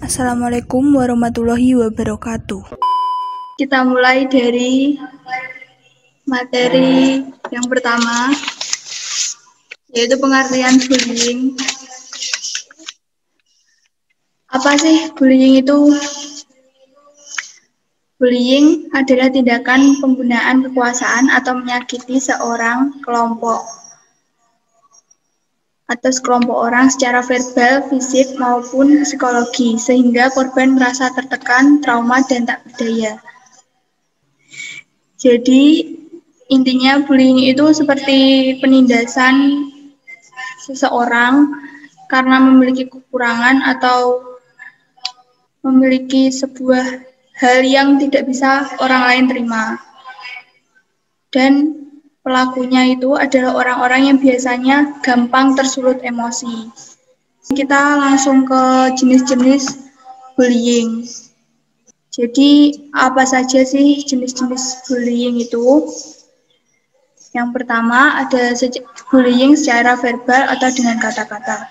Assalamualaikum warahmatullahi wabarakatuh. Kita mulai dari materi yang pertama, yaitu pengertian bullying. Apa sih bullying itu? Bullying adalah tindakan penggunaan kekuasaan atau menyakiti seorang kelompok atau sekelompok orang secara verbal, fisik, maupun psikologi, sehingga korban merasa tertekan, trauma, dan tak berdaya. Jadi, intinya bullying itu seperti penindasan seseorang karena memiliki kekurangan atau memiliki sebuah hal yang tidak bisa orang lain terima. Dan pelakunya itu adalah orang-orang yang biasanya gampang tersulut emosi. Kita langsung ke jenis-jenis bullying. Jadi, apa saja sih jenis-jenis bullying itu? Yang pertama ada bullying secara verbal atau dengan kata-kata.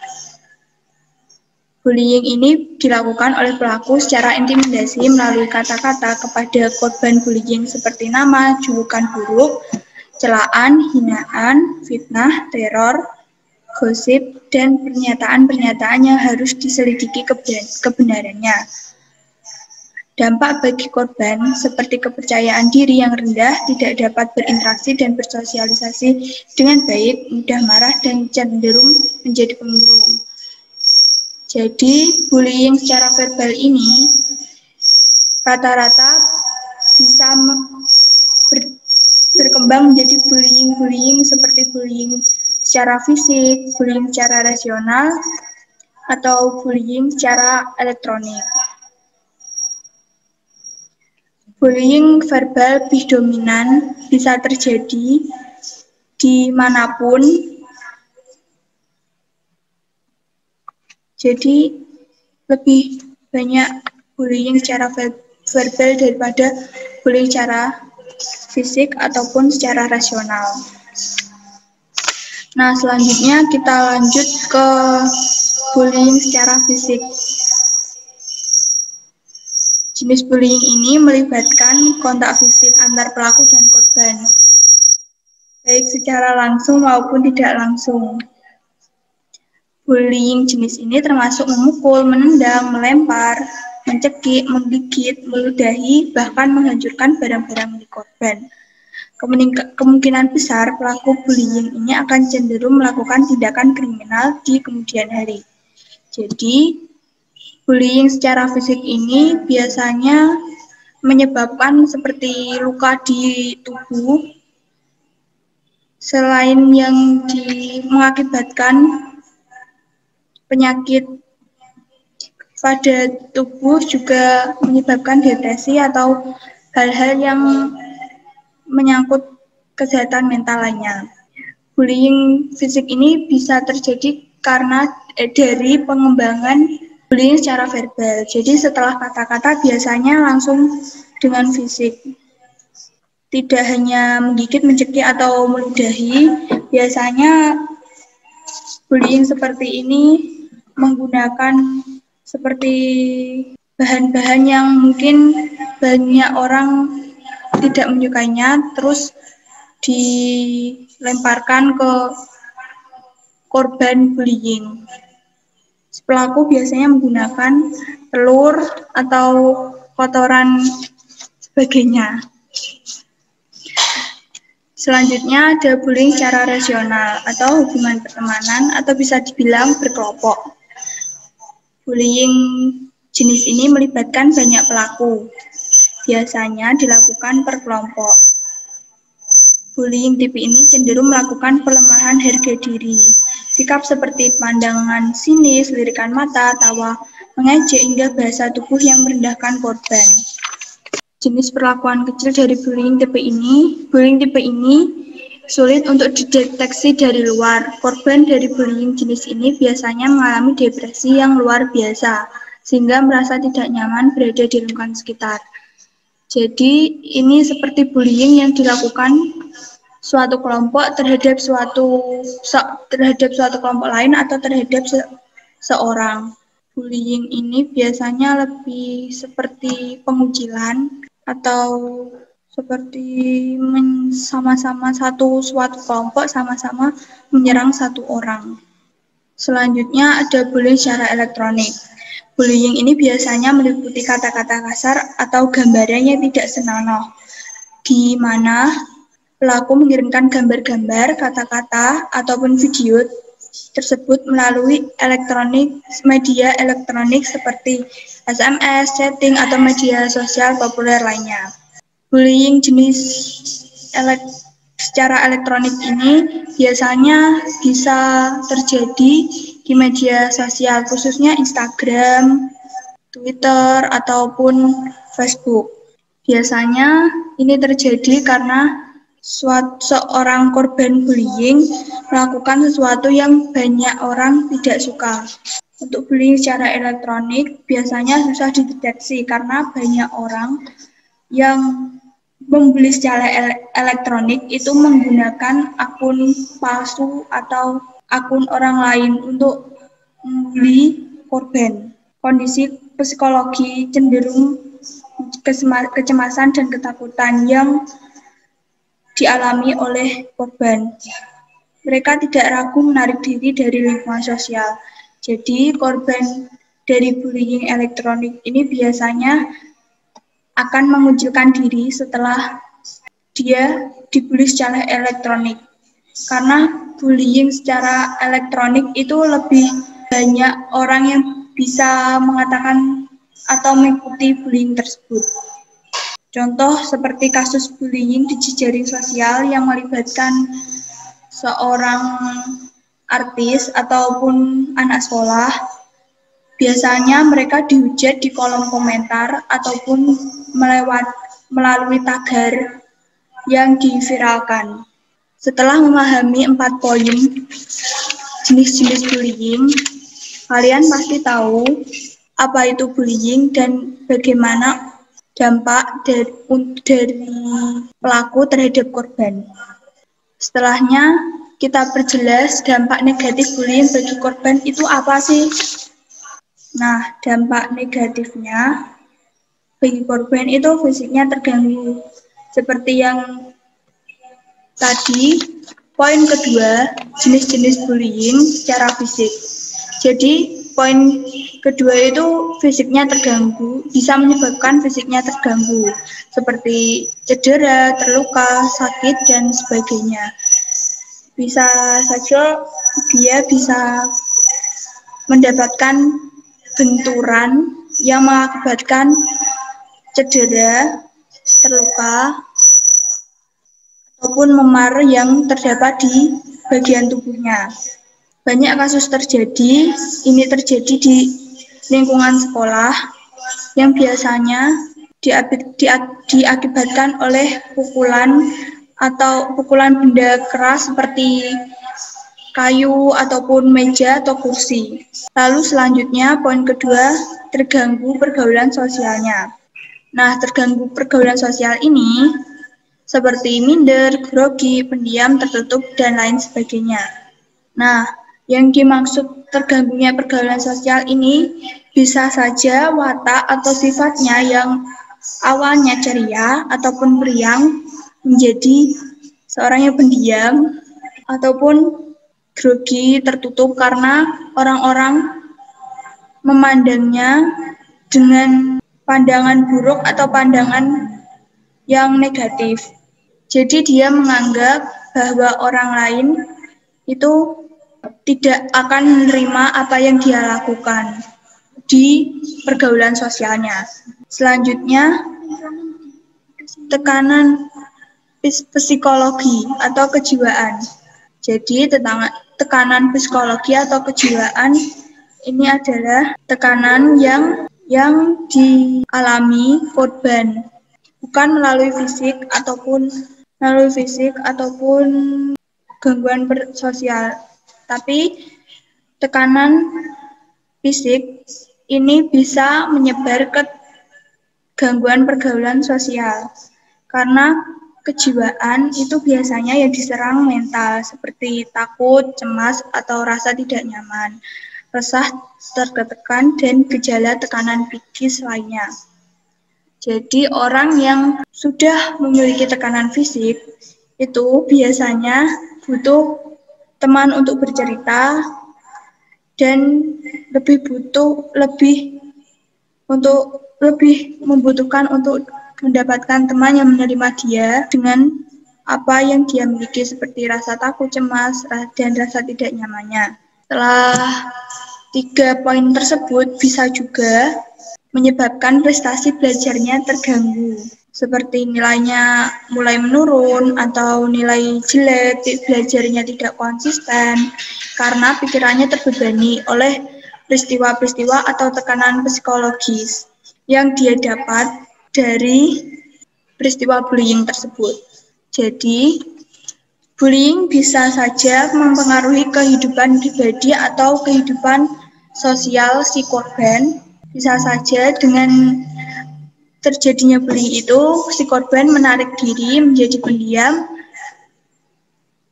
Bullying ini dilakukan oleh pelaku secara intimidasi melalui kata-kata kepada korban bullying seperti nama, julukan buruk, celaan, hinaan, fitnah, teror, gosip, dan pernyataan-pernyataan yang harus diselidiki kebenarannya. Dampak bagi korban seperti kepercayaan diri yang rendah, tidak dapat berinteraksi dan bersosialisasi dengan baik, mudah marah, dan cenderung menjadi pemurung. Jadi, bullying secara verbal ini rata-rata bisa berkembang menjadi bullying seperti bullying secara fisik, bullying secara rasional, atau bullying secara elektronik. Bullying verbal lebih dominan, bisa terjadi dimanapun. Jadi lebih banyak bullying secara verbal daripada bullying secara fisik ataupun secara rasional. Nah, selanjutnya kita lanjut ke bullying secara fisik. Jenis bullying ini melibatkan kontak fisik antar pelaku dan korban, baik secara langsung maupun tidak langsung. Bullying jenis ini termasuk memukul, menendang, melempar, mencekik, menggigit, meludahi, bahkan menghancurkan barang-barang milik korban. Kemungkinan besar pelaku bullying ini akan cenderung melakukan tindakan kriminal di kemudian hari. Jadi, bullying secara fisik ini biasanya menyebabkan seperti luka di tubuh, selain yang mengakibatkan penyakit pada tubuh juga menyebabkan depresi atau hal-hal yang menyangkut kesehatan mental lainnya. Bullying fisik ini bisa terjadi karena dari pengembangan bullying secara verbal. Jadi setelah kata-kata biasanya langsung dengan fisik. Tidak hanya menggigit, mencekik, atau meludahi, biasanya bullying seperti ini menggunakan seperti bahan-bahan yang mungkin banyak orang tidak menyukainya, terus dilemparkan ke korban bullying. Pelaku biasanya menggunakan telur atau kotoran sebagainya. Selanjutnya ada bullying secara rasional atau hubungan pertemanan atau bisa dibilang berkelompok. Bullying jenis ini melibatkan banyak pelaku. Biasanya dilakukan per kelompok. Bullying tipe ini cenderung melakukan pelemahan harga diri. Sikap seperti pandangan sinis, lirikan mata, tawa, mengejek hingga bahasa tubuh yang merendahkan korban. Jenis perlakuan kecil dari bullying tipe ini sulit untuk dideteksi dari luar. Korban dari bullying jenis ini biasanya mengalami depresi yang luar biasa, sehingga merasa tidak nyaman berada di lingkungan sekitar. Jadi, ini seperti bullying yang dilakukan suatu kelompok terhadap suatu kelompok lain atau terhadap seorang. Bullying ini biasanya lebih seperti pengucilan atau seperti sama-sama suatu kelompok sama-sama menyerang satu orang. Selanjutnya ada bullying secara elektronik. Bullying ini biasanya meliputi kata-kata kasar atau gambaran yang tidak senonoh, di mana pelaku mengirimkan gambar-gambar, kata-kata, ataupun video tersebut melalui media elektronik seperti SMS, chatting, atau media sosial populer lainnya. Bullying jenis secara elektronik ini biasanya bisa terjadi di media sosial, khususnya Instagram, Twitter, ataupun Facebook. Biasanya ini terjadi karena seorang korban bullying melakukan sesuatu yang banyak orang tidak suka. Untuk bullying secara elektronik biasanya susah dideteksi karena banyak orang yang membuli secara elektronik itu menggunakan akun palsu atau akun orang lain untuk membuli korban. Kondisi psikologi cenderung kecemasan dan ketakutan yang dialami oleh korban. Mereka tidak ragu menarik diri dari lingkungan sosial. Jadi korban dari bullying elektronik ini biasanya akan mengunculkan diri setelah dia dibully secara elektronik. Karena bullying secara elektronik itu lebih banyak orang yang bisa mengatakan atau mengikuti bullying tersebut. Contoh seperti kasus bullying di jejaring sosial yang melibatkan seorang artis ataupun anak sekolah. Biasanya mereka dihujat di kolom komentar ataupun melalui tagar yang diviralkan. Setelah memahami 4 poin jenis-jenis bullying, kalian pasti tahu apa itu bullying dan bagaimana dampak dari pelaku terhadap korban. Setelahnya, kita perjelas dampak negatif bullying bagi korban itu apa sih? Nah, dampak negatifnya bagi korban itu fisiknya terganggu. Seperti yang tadi, poin kedua, jenis-jenis bullying secara fisik. Jadi, poin kedua itu fisiknya terganggu, bisa menyebabkan fisiknya terganggu, seperti cedera, terluka, sakit, dan sebagainya. Bisa saja dia bisa mendapatkan benturan yang mengakibatkan cedera, terluka, ataupun memar yang terdapat di bagian tubuhnya. Banyak kasus ini terjadi di lingkungan sekolah yang biasanya diakibatkan oleh pukulan atau pukulan benda keras seperti kayu ataupun meja atau kursi. Lalu selanjutnya poin kedua, terganggu pergaulan sosialnya. Nah, terganggu pergaulan sosial ini seperti minder, grogi, pendiam, tertutup, dan lain sebagainya. Nah, yang dimaksud terganggunya pergaulan sosial ini bisa saja watak atau sifatnya yang awalnya ceria ataupun periang menjadi seorang yang pendiam ataupun grogi, tertutup karena orang-orang memandangnya dengan pandangan buruk atau pandangan yang negatif. Jadi dia menganggap bahwa orang lain itu tidak akan menerima apa yang dia lakukan di pergaulan sosialnya. Selanjutnya, tekanan psikologi atau kejiwaan. Jadi tekanan psikologi atau kejiwaan ini adalah tekanan yang dialami korban, bukan melalui fisik ataupun gangguan sosial. Tapi tekanan fisik ini bisa menyebar ke gangguan pergaulan sosial. Karena kejiwaan itu biasanya yang diserang mental seperti takut, cemas, atau rasa tidak nyaman. resah, tertekan, dan gejala tekanan psikis lainnya. Jadi orang yang sudah memiliki tekanan fisik itu biasanya butuh teman untuk bercerita dan lebih membutuhkan untuk mendapatkan teman yang menerima dia dengan apa yang dia miliki seperti rasa takut, cemas, dan rasa tidak nyamannya. Setelah 3 poin tersebut bisa juga menyebabkan prestasi belajarnya terganggu, seperti nilainya mulai menurun atau nilai jelek, belajarnya tidak konsisten, karena pikirannya terbebani oleh peristiwa-peristiwa atau tekanan psikologis yang dia dapat dari peristiwa bullying tersebut. Jadi, bullying bisa saja mempengaruhi kehidupan pribadi atau kehidupan sosial si korban. Bisa saja dengan terjadinya bullying itu, si korban menarik diri menjadi pendiam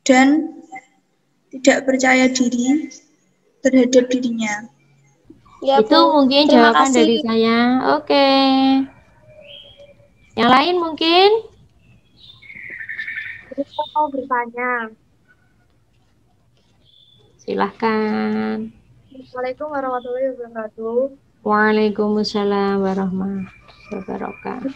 dan tidak percaya diri terhadap dirinya. Ya, itu Bu. mungkin Terima jawaban kasih. dari saya. Oke. Yang lain mungkin? Saya mau bertanya. Silahkan. Assalamualaikum warahmatullahi wabarakatuh. Waalaikumsalam warahmatullahi wabarakatuh.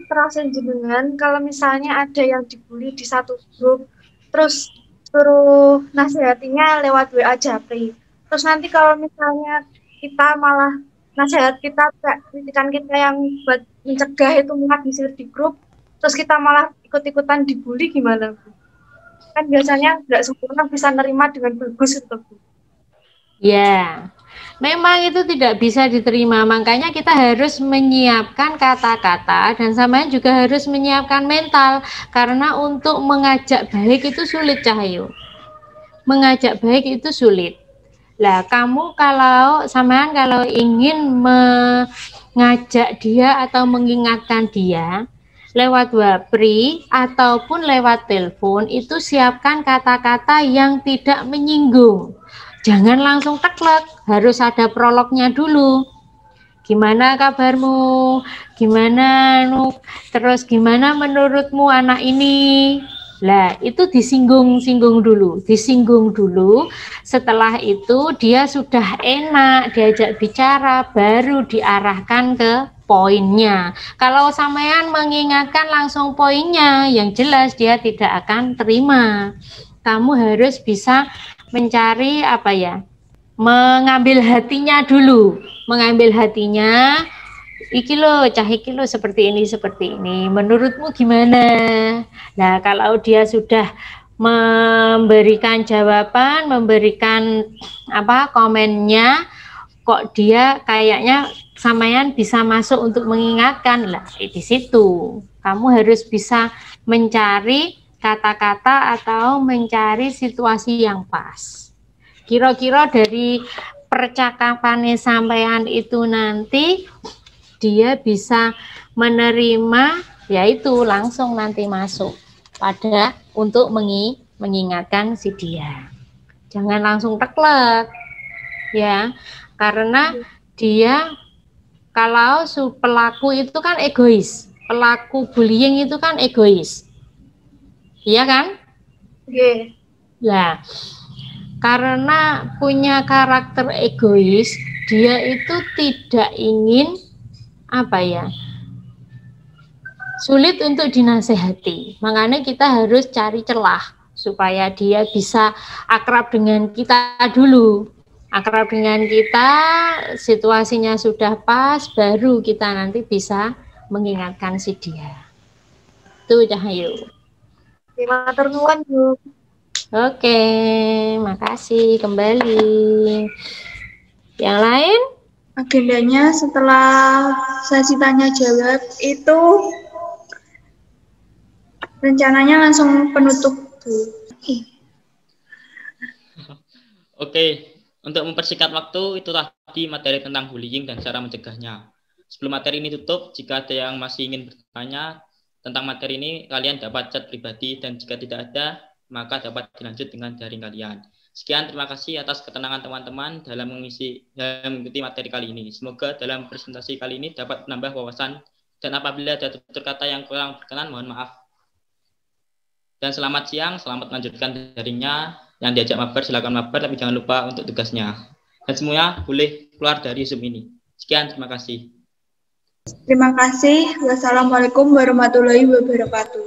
Terasa jenengan kalau misalnya ada yang dibully di satu grup, terus suruh nasihatinya lewat WA Japri. Terus nanti kalau misalnya kita malah nasihat kita, kritikan kita yang buat mencegah itu menghabisir di grup, terus kita malah ikut-ikutan dibully gimana, Bu? Kan biasanya nggak semua orang bisa nerima dengan bagus itu, Bu. Ya, memang itu tidak bisa diterima, makanya kita harus menyiapkan kata-kata dan sama juga harus menyiapkan mental, karena untuk mengajak baik itu sulit, Cahyo. Mengajak baik itu sulit. Lah, kamu kalau ingin mengajak dia atau mengingatkan dia lewat wapri ataupun lewat telepon, itu siapkan kata-kata yang tidak menyinggung. Jangan langsung teklek, harus ada prolognya dulu. Gimana kabarmu? Gimana terus gimana menurutmu anak ini? Lah, itu disinggung dulu. Setelah itu dia sudah enak diajak bicara, baru diarahkan ke poinnya. Kalau sampean mengingatkan langsung poinnya, yang jelas dia tidak akan terima. Kamu harus bisa mencari mengambil hatinya dulu, iki lo seperti ini, menurutmu gimana? Nah, kalau dia sudah memberikan jawaban, memberikan komennya, kok dia kayaknya sampean bisa masuk untuk mengingatkan, lah di situ kamu harus bisa mencari kata-kata atau mencari situasi yang pas. Kira-kira dari percakapan sampean itu nanti dia bisa menerima, yaitu langsung nanti masuk pada untuk mengingatkan si dia. Jangan langsung teklek, ya, karena dia kalau pelaku itu kan egois, pelaku bullying itu kan egois. Iya kan? Oke. Nah, karena punya karakter egois, dia itu tidak ingin sulit untuk dinasehati. Makanya kita harus cari celah supaya dia bisa akrab dengan kita dulu. Akrab dengan kita, situasinya sudah pas, baru kita nanti bisa mengingatkan si dia. Itu Cahyo. Matur nuwun, Bu. Oke, makasih kembali. Yang lain? Agendanya setelah sesi tanya jawab itu rencananya langsung penutup, Bu. Oke, untuk mempersingkat waktu itu tadi materi tentang bullying dan cara mencegahnya. Sebelum materi ini tutup, jika ada yang masih ingin bertanya tentang materi ini, kalian dapat chat pribadi, dan jika tidak ada, maka dapat dilanjut dengan daring kalian. Sekian, terima kasih atas ketenangan teman-teman dalam mengikuti materi kali ini. Semoga dalam presentasi kali ini dapat menambah wawasan, dan apabila ada tutur kata yang kurang berkenan, mohon maaf. Dan selamat siang, selamat melanjutkan daringnya. Yang diajak mabar, silakan mabar, tapi jangan lupa untuk tugasnya. Dan semuanya boleh keluar dari Zoom ini. Sekian, terima kasih. Terima kasih. Wassalamualaikum warahmatullahi wabarakatuh.